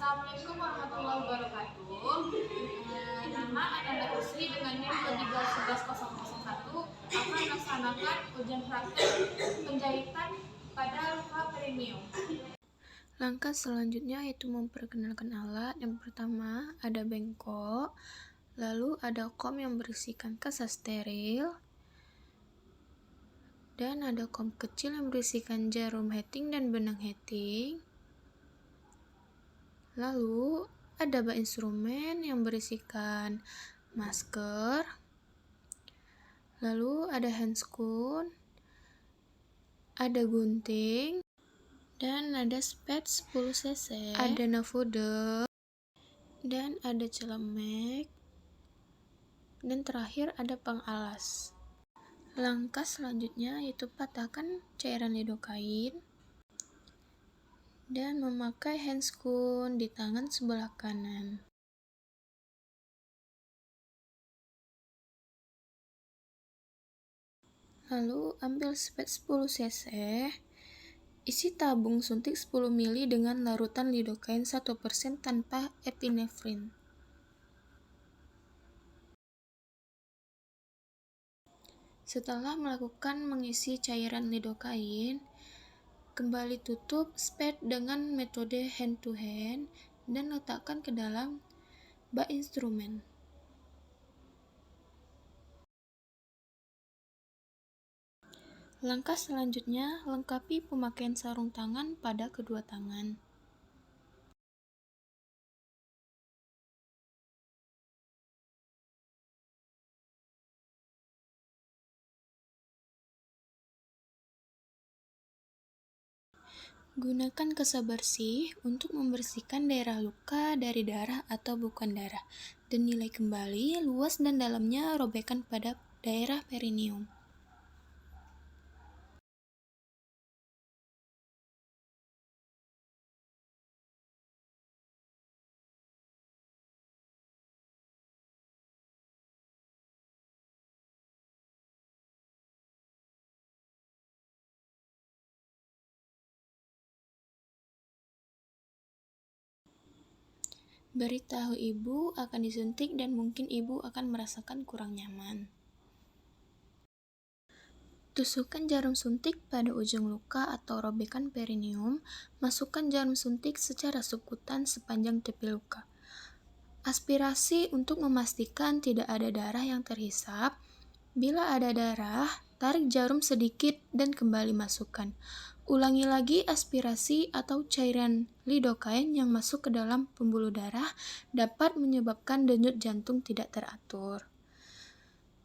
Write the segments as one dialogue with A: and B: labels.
A: Assalamualaikum warahmatullahi wabarakatuh. Nama Ananda Kusri dengan NIM 2311001 akan melaksanakan ujian praktek penjahitan pada luka perineum.
B: Langkah selanjutnya yaitu memperkenalkan alat. Yang pertama ada bengkok, lalu ada kom yang berisikan kasa steril, dan ada kom kecil yang berisikan jarum heating dan benang heating. Lalu ada bak instrumen yang berisikan masker, lalu ada handscoon, ada gunting, dan ada spet 10 cc, ada nafude, dan ada celemek, dan terakhir ada pengalas. Langkah selanjutnya yaitu patahkan cairan lidokain dan memakai handscoon di tangan sebelah kanan. Lalu ambil spet 10 cc, isi tabung suntik 10 ml dengan larutan lidokain 1% tanpa epinefrin. Setelah melakukan mengisi cairan lidokain, kembali tutup spet dengan metode hand to hand dan letakkan ke dalam bak instrumen. Langkah selanjutnya, lengkapi pemakaian sarung tangan pada kedua tangan. Gunakan kasa bersih untuk membersihkan daerah luka dari darah atau bukan darah, dan nilai kembali luas dan dalamnya robekan pada daerah perineum. Beritahu ibu akan disuntik dan mungkin ibu akan merasakan kurang nyaman. Tusukkan jarum suntik pada ujung luka atau robekan perineum. Masukkan jarum suntik secara sukutan sepanjang tepi luka. Aspirasi untuk memastikan tidak ada darah yang terhisap. Bila ada darah, tarik jarum sedikit dan kembali masukkan. Ulangi lagi aspirasi atau cairan lidokain yang masuk ke dalam pembuluh darah dapat menyebabkan denyut jantung tidak teratur.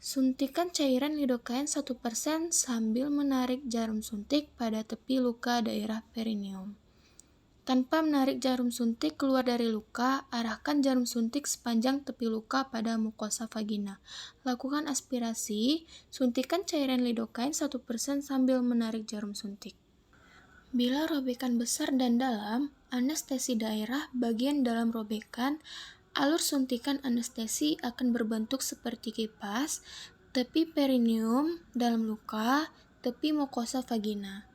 B: Suntikan cairan lidokain 1% sambil menarik jarum suntik pada tepi luka daerah perineum. Tanpa menarik jarum suntik keluar dari luka, arahkan jarum suntik sepanjang tepi luka pada mukosa vagina. Lakukan aspirasi, suntikan cairan lidokain 1% sambil menarik jarum suntik. Bila robekan besar dan dalam, anestesi daerah bagian dalam robekan, alur suntikan anestesi akan berbentuk seperti kipas, tepi perineum, dalam luka, tepi mukosa vagina.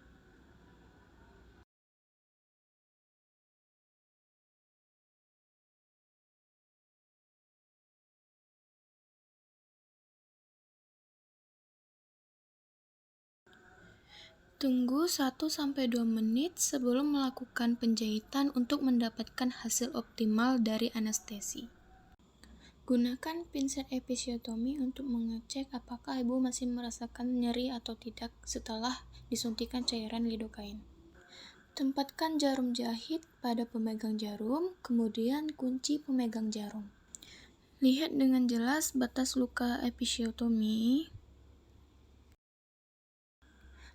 B: Tunggu 1-2 menit sebelum melakukan penjahitan untuk mendapatkan hasil optimal dari anestesi. Gunakan pinset episiotomi untuk mengecek apakah ibu masih merasakan nyeri atau tidak setelah disuntikan cairan lidokain. Tempatkan jarum jahit pada pemegang jarum, kemudian kunci pemegang jarum. Lihat dengan jelas batas luka episiotomi.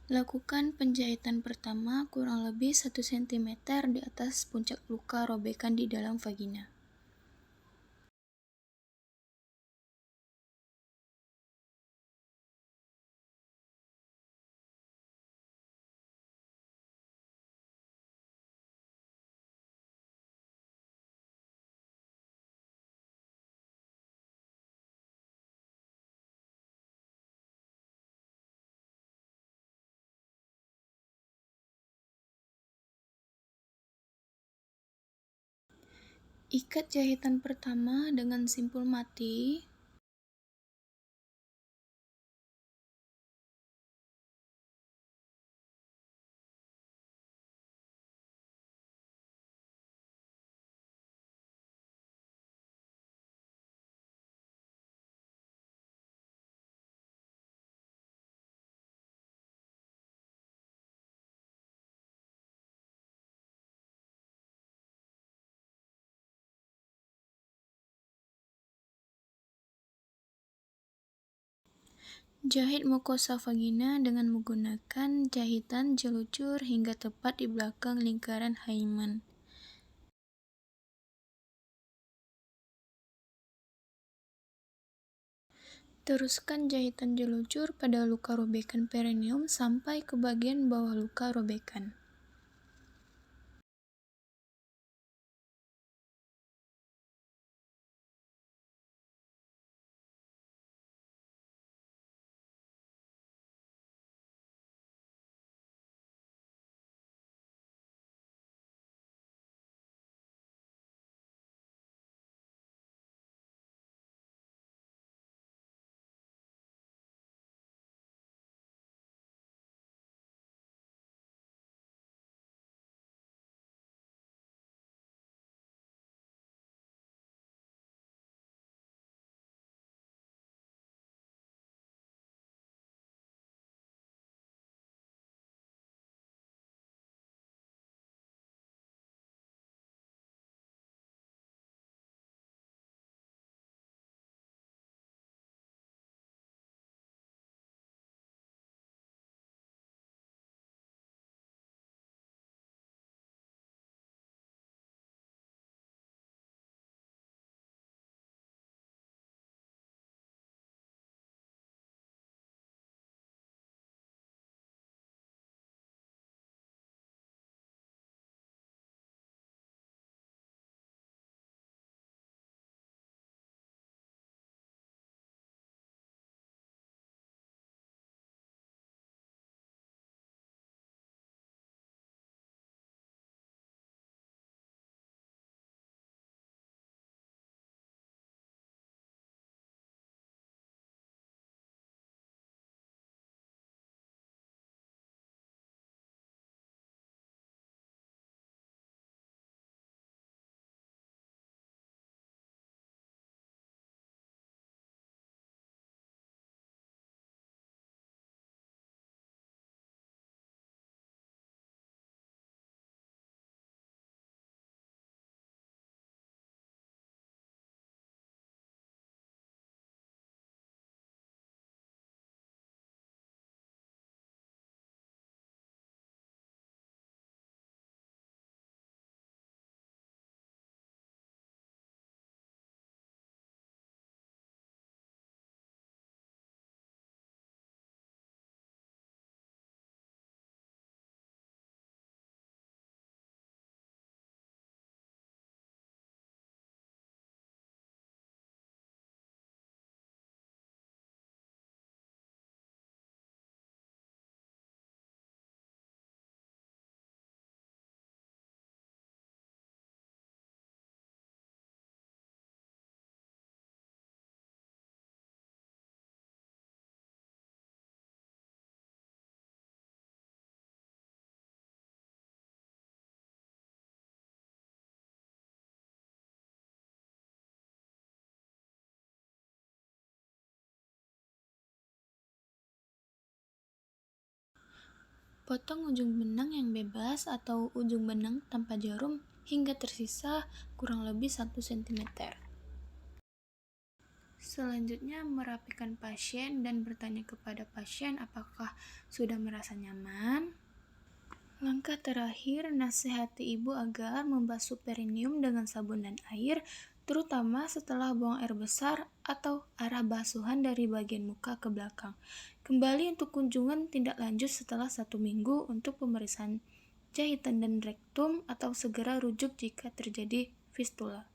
B: Lakukan penjahitan pertama kurang lebih 1 cm di atas puncak luka robekan di dalam vagina. Ikat jahitan pertama dengan simpul mati. Jahit mukosa vagina dengan menggunakan jahitan jelucur hingga tepat di belakang lingkaran hymen. Teruskan jahitan jelucur pada luka robekan perineum sampai ke bagian bawah luka robekan. Potong ujung benang yang bebas atau ujung benang tanpa jarum hingga tersisa kurang lebih 1 cm. Selanjutnya, merapikan pasien dan bertanya kepada pasien apakah sudah merasa nyaman. Langkah terakhir, nasihati ibu agar membasuh perineum dengan sabun dan air, terutama setelah buang air besar atau arah basuhan dari bagian muka ke belakang. Kembali untuk kunjungan tindak lanjut setelah 1 minggu untuk pemeriksaan jahitan dan rektum atau segera rujuk jika terjadi fistula.